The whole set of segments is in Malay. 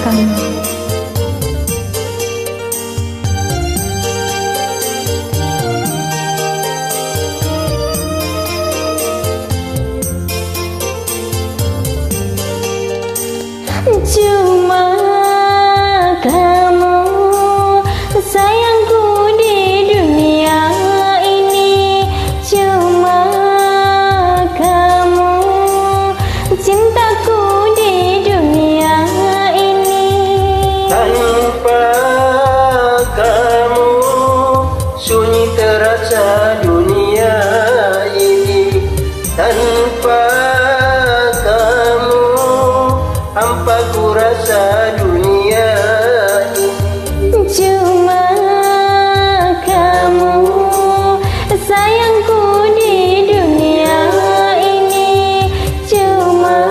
kamu. Cuma kamu sayangku di dunia ini, cuma kamu cintaku di dunia ini. Tanpa kamu sunyi terasa dunia ini. Tanpa kamu hampa ku rasa dunia ini. Cuma kamu sayangku di dunia ini, cuma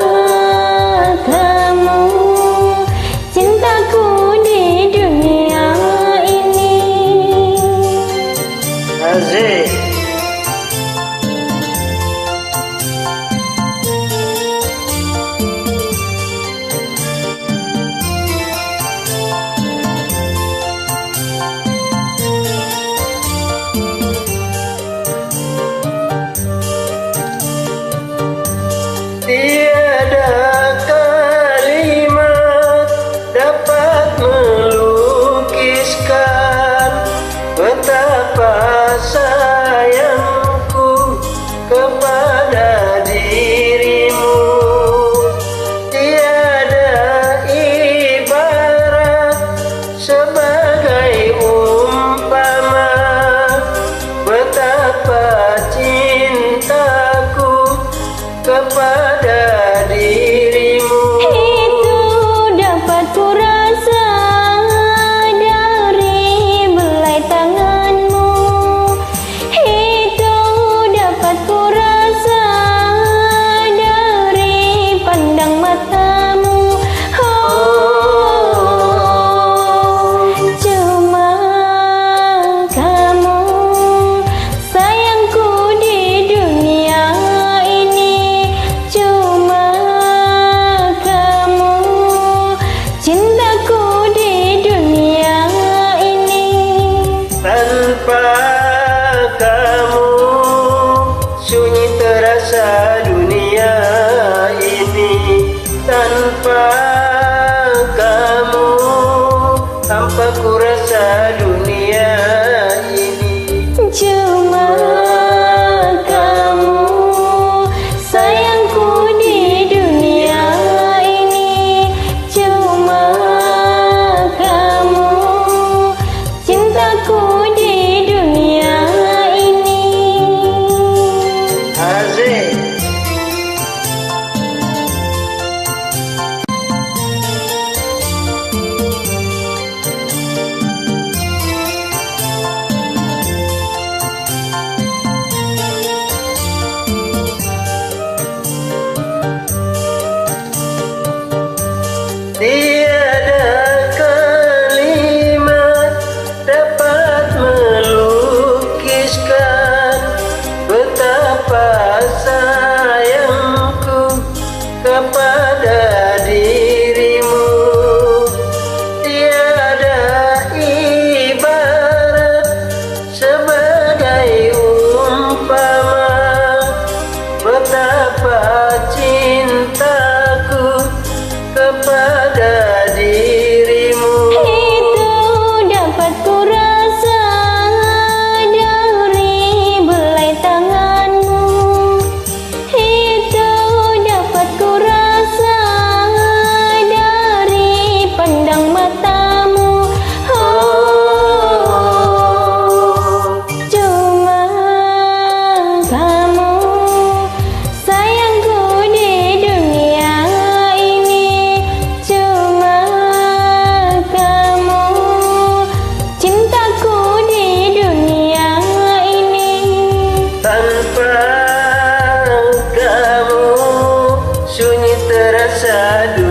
kamu cintaku di dunia ini. Aziz. Tiada kalimat dapat melukiskan betapa sayangku kepada dirimu. Tiada ibarat sebagai umpama betapa cintaku kepada dirimu. Itu dapat ku rasa dari belai tanganmu. Itu dapat ku rasa dari pandang matamu. Oh, cuma kamu sayangku di dunia ini, cuma kamu cintaku di dunia ini. Tanpa kamu sunyi terasa dunia ini. Tanpa kamu hampa ku rasa dunia ini. Cuma kamu sayangku di dunia ini, cuma kamu cintaku di dunia ini. Aziz. Tiada kalimat dapat melukiskan betapa sayangku kepada dirimu. Tiada ibarat sebagai umpama betapa cintaku kepada dirimu. Itu dapat ku rasa dari belai tanganmu. Itu dapat ku rasa dari pandang matamu. Oh, cuma kamu sayangku di dunia ini, cuma kamu cintaku di dunia ini. Tanpa kamu sunyi terasa dunia